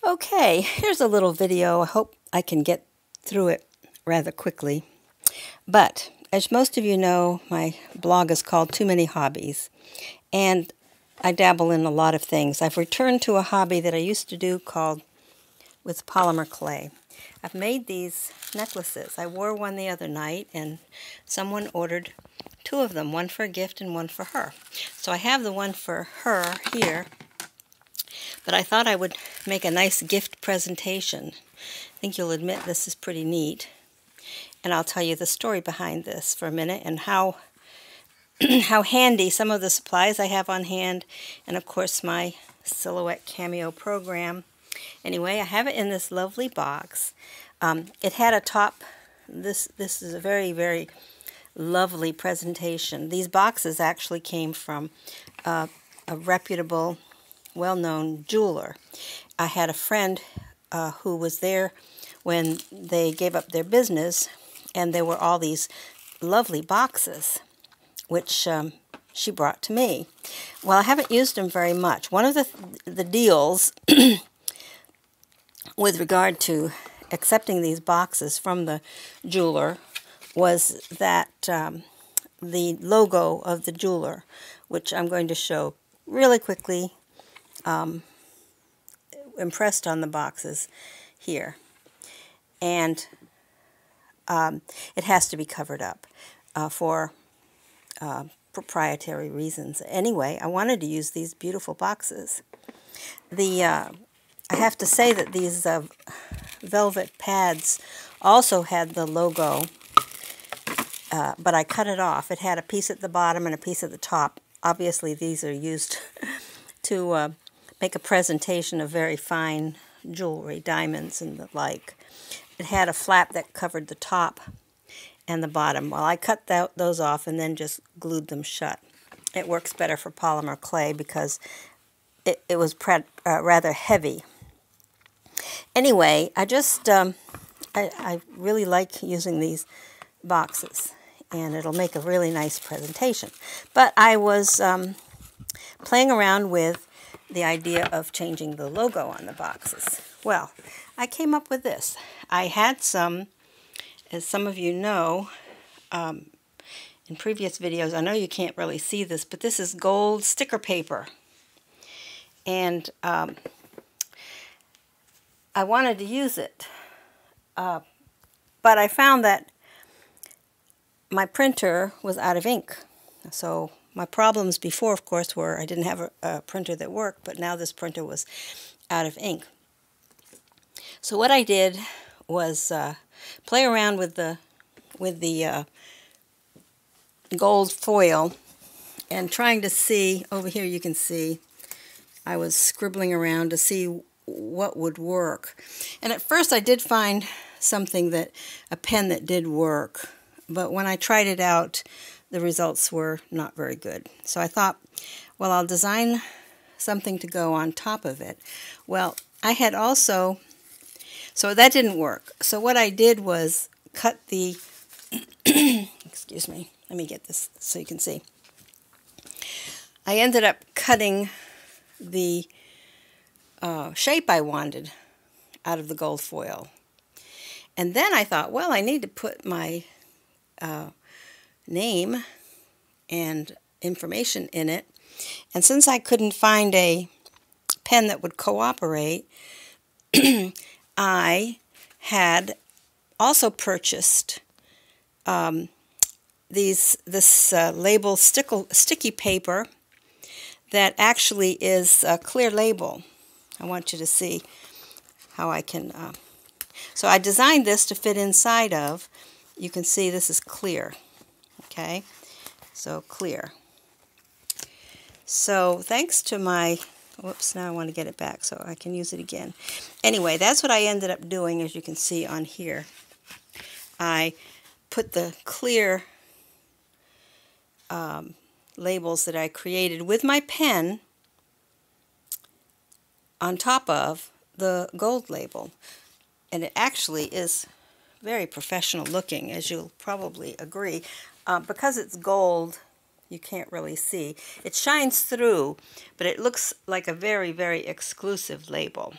Okay, here's a little video. I hope I can get through it rather quickly. But as most of you know, my blog is called Too Many Hobbies, and I dabble in a lot of things. I've returned to a hobby that I used to do called with polymer clay. I've made these necklaces. I wore one the other night, and someone ordered two of them, one for a gift and one for her. So I have the one for her here, but I thought I would make a nice gift presentation. I think you'll admit this is pretty neat. And I'll tell you the story behind this for a minute and how how handy some of the supplies I have on hand, and of course my Silhouette Cameo program. Anyway, I have it in this lovely box. It had a top. This is a very, very lovely presentation. These boxes actually came from a reputable, well-known jeweler. I had a friend who was there when they gave up their business, and there were all these lovely boxes, which she brought to me. Well, I haven't used them very much. One of the deals with regard to accepting these boxes from the jeweler was that the logo of the jeweler, which I'm going to show really quickly, impressed on the boxes here. And it has to be covered up for proprietary reasons. Anyway, I wanted to use these beautiful boxes. I have to say that these velvet pads also had the logo, but I cut it off. It had a piece at the bottom and a piece at the top. Obviously, these are used to make a presentation of very fine jewelry, diamonds and the like. It had a flap that covered the top and the bottom. Well, I cut those off and then just glued them shut. It works better for polymer clay because it was rather heavy. Anyway, I really like using these boxes, and it'll make a really nice presentation. But I was playing around with the idea of changing the logo on the boxes. Well, I came up with this. I had some, as some of you know, in previous videos, I know you can't really see this, but this is gold sticker paper. And I wanted to use it, but I found that my printer was out of ink. So my problems before, of course, were I didn't have a printer that worked, but now this printer was out of ink. So what I did was play around with the gold foil and trying to see, over here you can see, I was scribbling around to see what would work. And at first I did find something a pen that did work, but when I tried it out, the results were not very good. So I thought, well, I'll design something to go on top of it. Well, I had also, so that didn't work. So what I did was cut the, excuse me, let me get this so you can see. I ended up cutting the shape I wanted out of the gold foil. And then I thought, well, I need to put my name and information in it. And since I couldn't find a pen that would cooperate, I had also purchased this label sticky paper that actually is a clear label. I want you to see how I can... So I designed this to fit inside of, you can see this is clear, okay? So clear. So thanks to my, whoops, now I want to get it back so I can use it again. Anyway, that's what I ended up doing, as you can see on here. I put the clear labels that I created with my pen on top of the gold label. And it actually is very professional looking, as you'll probably agree. Because it's gold, you can't really see. It shines through, but it looks like a very, very exclusive label.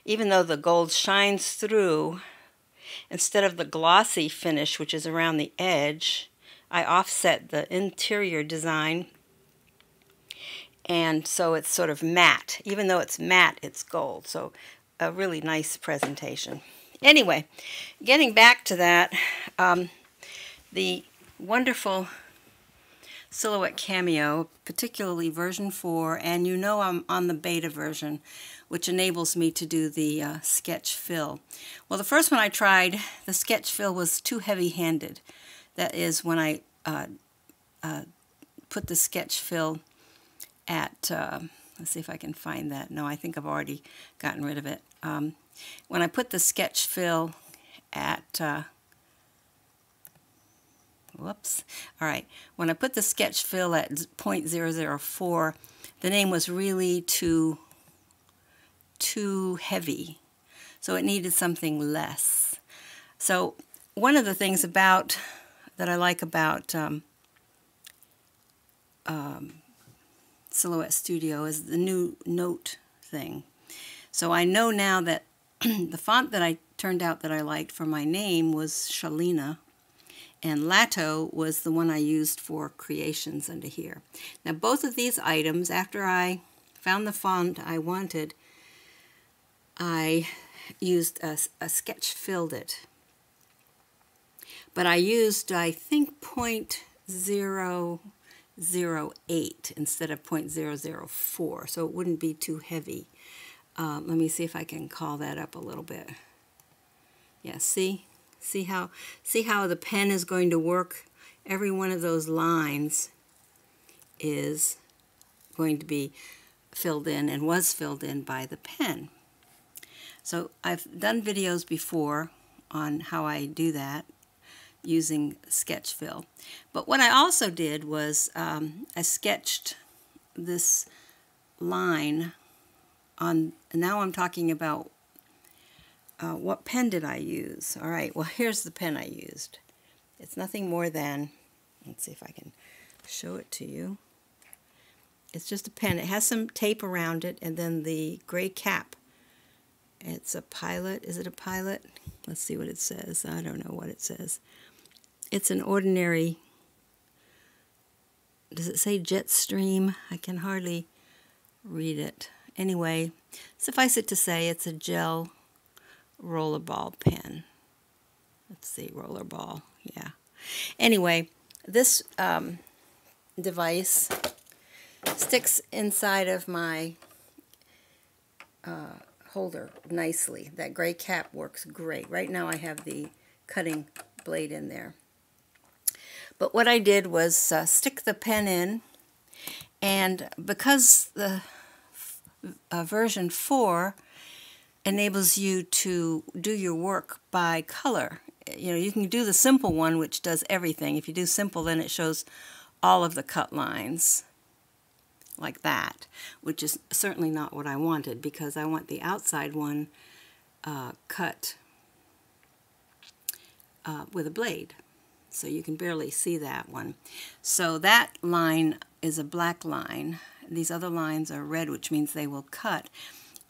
Even though the gold shines through, instead of the glossy finish, which is around the edge, I offset the interior design, and so it's sort of matte. Even though it's matte, it's gold. So a really nice presentation. Anyway, getting back to that, the wonderful Silhouette Cameo, particularly version 4, and you know I'm on the beta version, which enables me to do the sketch fill. Well, the first one I tried, the sketch fill was too heavy-handed. That is when I put the sketch fill at, let's see if I can find that. No, I think I've already gotten rid of it. When I put the sketch fill at, whoops, all right, when I put the sketch fill at 0.004, the name was really too heavy, so it needed something less. So one of the things about that I like about Silhouette Studio is the new note thing. So I know now that the font that I turned out that I liked for my name was Shalina, and Lato was the one I used for creations under here. Now both of these items, after I found the font I wanted, I used a sketch filled it. But I used, I think, 0.008 instead of 0.004, so it wouldn't be too heavy. Let me see if I can call that up a little bit. Yeah, see how the pen is going to work. Every one of those lines is going to be filled in and was filled in by the pen. So I've done videos before on how I do that using sketch fill. But what I also did was I sketched this line on, now I'm talking about what pen did I use? All right, well, here's the pen I used. It's nothing more than, let's see if I can show it to you. It's just a pen. It has some tape around it, and then the gray cap. It's a Pilot. Is it a Pilot? Let's see what it says. I don't know what it says. It's an ordinary, does it say Jetstream? I can hardly read it. Anyway, suffice it to say, it's a gel rollerball pen. Let's see, rollerball, yeah. Anyway, this device sticks inside of my holder nicely. That gray cap works great. Right now I have the cutting blade in there. But what I did was stick the pen in, and because the version 4 enables you to do your work by color. You know, you can do the simple one, which does everything. If you do simple, then it shows all of the cut lines like that, which is certainly not what I wanted, because I want the outside one cut with a blade. So you can barely see that one. So that line is a black line. These other lines are red, which means they will cut.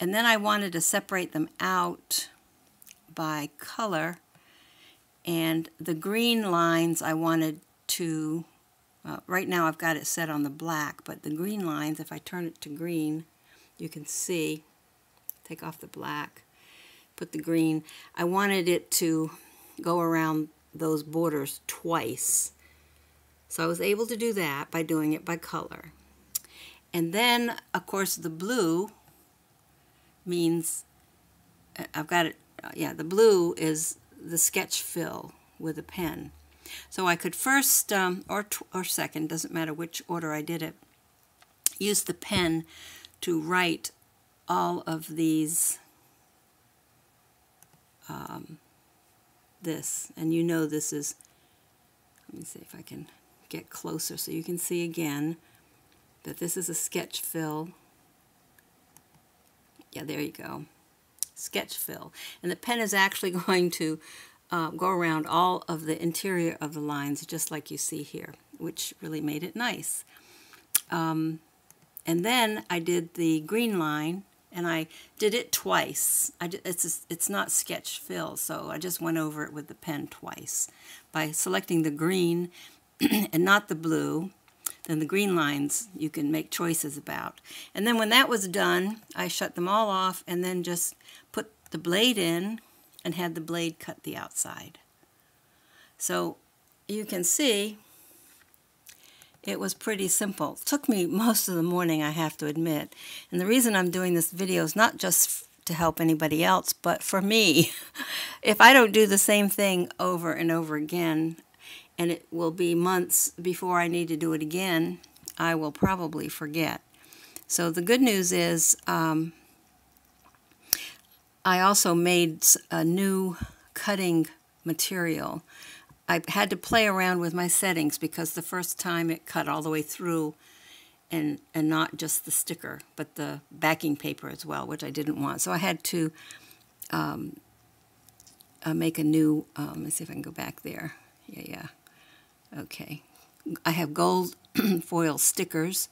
And then I wanted to separate them out by color, and the green lines I wanted to, right now I've got it set on the black, but the green lines, if I turn it to green, you can see, take off the black, put the green, I wanted it to go around those borders twice. So I was able to do that by doing it by color. And then, of course, the blue means, I've got it, yeah, the blue is the sketch fill with a pen. So I could first, or second, doesn't matter which order I did it, use the pen to write all of these, this, and you know this is, let me see if I can get closer so you can see again that this is a sketch fill. Yeah, there you go. Sketch fill. And the pen is actually going to go around all of the interior of the lines, just like you see here, which really made it nice. And then I did the green line, and I did it twice. It's not sketch fill, so I just went over it with the pen twice by selecting the green and not the blue. Then the green lines you can make choices about. And then when that was done, I shut them all off and then just put the blade in and had the blade cut the outside. So you can see it was pretty simple. It took me most of the morning, I have to admit. And the reason I'm doing this video is not just to help anybody else, but for me. If I don't do the same thing over and over again, and it will be months before I need to do it again, I will probably forget. So the good news is I also made a new cutting material. I had to play around with my settings because the first time it cut all the way through and not just the sticker, but the backing paper as well, which I didn't want. So I had to make a new, let's see if I can go back there. Yeah. Okay. I have gold foil stickers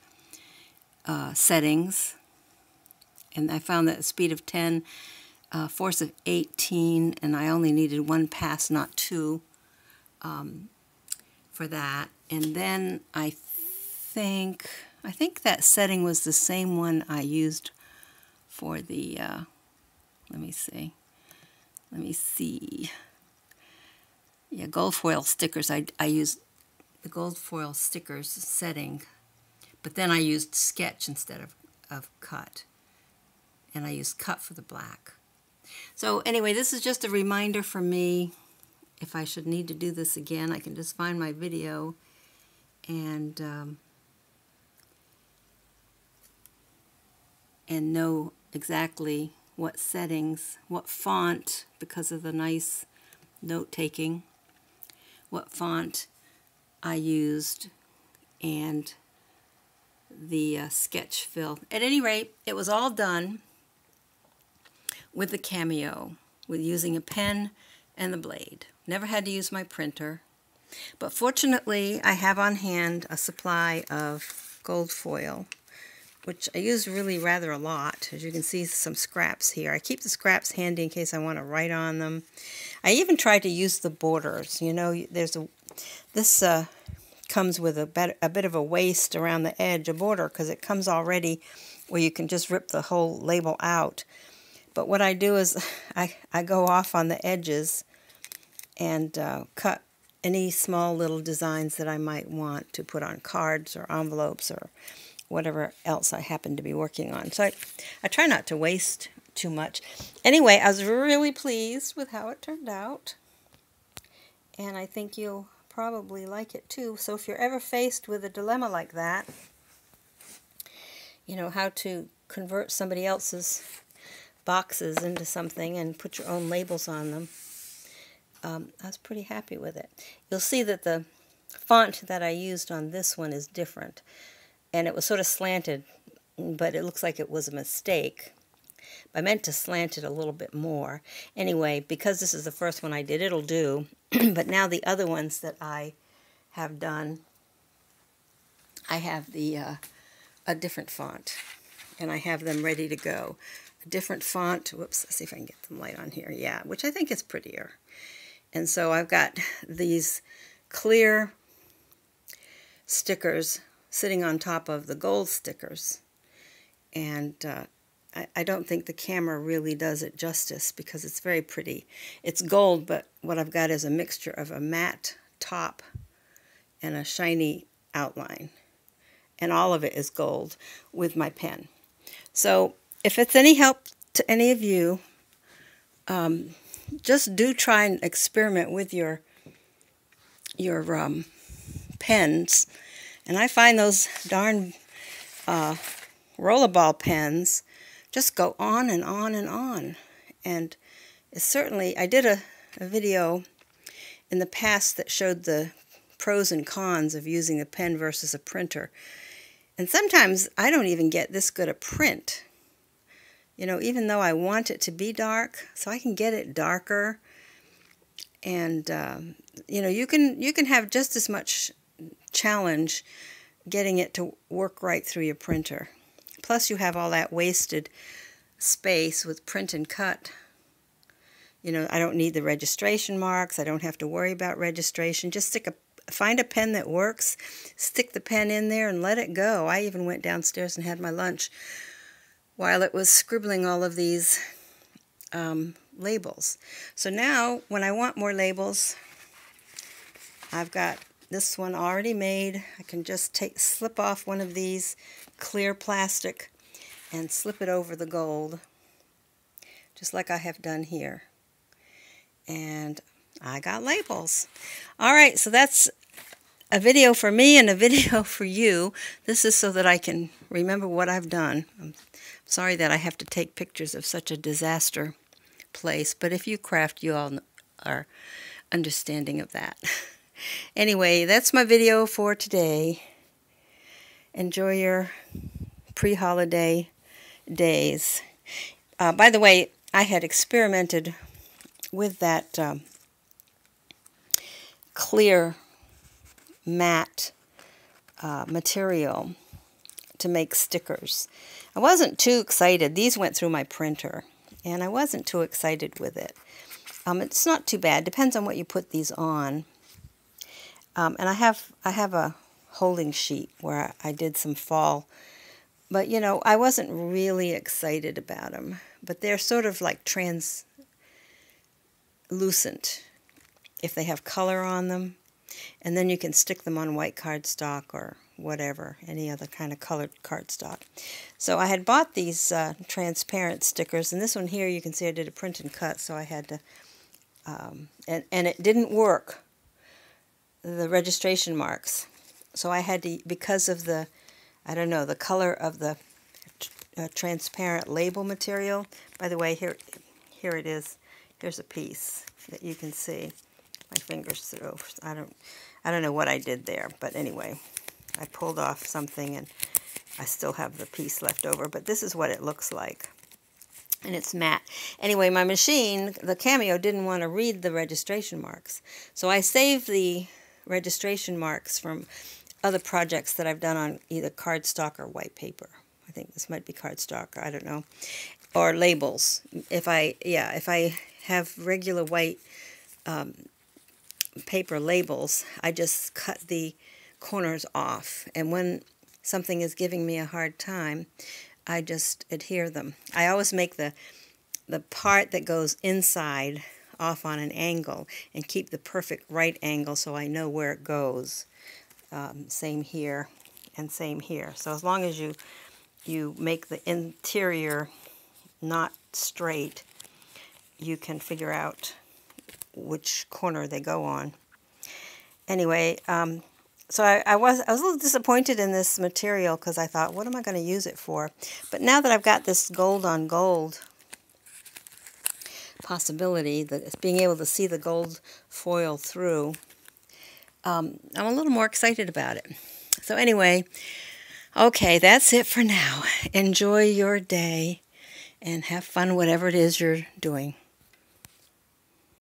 settings, and I found that speed of 10, force of 18, and I only needed 1 pass, not 2, for that. And then I think that setting was the same one I used for the, let me see. Yeah, gold foil stickers. I used the gold foil stickers setting, but then I used sketch instead of cut. And I used cut for the black. So anyway, this is just a reminder for me. If I should need to do this again, I can just find my video and know exactly what settings, what font, because of the nice note-taking, what font I used, and the sketch fill. At any rate, it was all done with the Cameo, with using a pen and the blade. Never had to use my printer. But fortunately, I have on hand a supply of gold foil, which I use really rather a lot. As you can see, some scraps here. I keep the scraps handy in case I want to write on them. I even tried to use the borders. You know, this comes with a bit of a waist around the edge, a border, because it comes already where you can just rip the whole label out. But what I do is I go off on the edges and cut any small little designs that I might want to put on cards or envelopes or whatever else I happen to be working on. So I try not to waste too much. Anyway, I was really pleased with how it turned out, and I think you'll probably like it too. So if you're ever faced with a dilemma like that, you know, how to convert somebody else's boxes into something and put your own labels on them, I was pretty happy with it. You'll see that the font that I used on this one is different, and it was sort of slanted, but it looks like it was a mistake. I meant to slant it a little bit more. Anyway, because this is the first one I did, it'll do. But now the other ones that I have done, I have a different font, and I have them ready to go. A different font. Whoops, let's see if I can get the light on here. Yeah, which I think is prettier. And so I've got these clear stickers sitting on top of the gold stickers. And I don't think the camera really does it justice because it's very pretty. It's gold, but what I've got is a mixture of a matte top and a shiny outline. And all of it is gold with my pen. So if it's any help to any of you, just do try and experiment with your pens. And I find those darn rollerball pens just go on and on and on. And it's certainly, I did a video in the past that showed the pros and cons of using a pen versus a printer. And sometimes I don't even get this good a print. You know, even though I want it to be dark, so I can get it darker. And, you know, you can have just as much challenge getting it to work right through your printer. Plus you have all that wasted space with print and cut. You know, I don't need the registration marks. I don't have to worry about registration. Just find a pen that works, stick the pen in there and let it go. I even went downstairs and had my lunch while it was scribbling all of these labels. So now when I want more labels, I've got this one already made. I can just slip off one of these clear plastic and slip it over the gold, just like I have done here. And I got labels. All right, so that's a video for me and a video for you. This is so that I can remember what I've done. I'm sorry that I have to take pictures of such a disaster place, but if you craft, you all are understanding of that. Anyway, that's my video for today. Enjoy your pre-holiday days. By the way, I had experimented with that clear matte material to make stickers. I wasn't too excited. These went through my printer, and I wasn't too excited with it. It's not too bad. Depends on what you put these on. And I have a holding sheet where I did some fall, but you know, I wasn't really excited about them. But they're sort of like translucent if they have color on them, and then you can stick them on white cardstock or whatever, any other kind of colored cardstock. So I had bought these transparent stickers, and this one here you can see I did a print and cut, so I had to, and it didn't work, the registration marks. So I had to, because of the, I don't know, the color of the transparent label material. By the way, here it is. Here's a piece that you can see my fingers through. I don't know what I did there, but anyway, I pulled off something and I still have the piece left over, but this is what it looks like. And it's matte. Anyway, my machine, the Cameo, didn't want to read the registration marks. So I saved the registration marks from other projects that I've done on either cardstock or white paper. I think this might be cardstock, I don't know. Or labels. If I have regular white paper labels, I just cut the corners off. And when something is giving me a hard time, I just adhere them. I always make the part that goes inside off on an angle and keep the perfect right angle so I know where it goes. Same here and same here. So as long as you make the interior not straight, you can figure out which corner they go on. Anyway, so I was a little disappointed in this material because I thought, what am I going to use it for? But now that I've got this gold on gold possibility, that being able to see the gold foil through, I'm a little more excited about it. So anyway, okay, that's it for now. Enjoy your day and have fun whatever it is you're doing.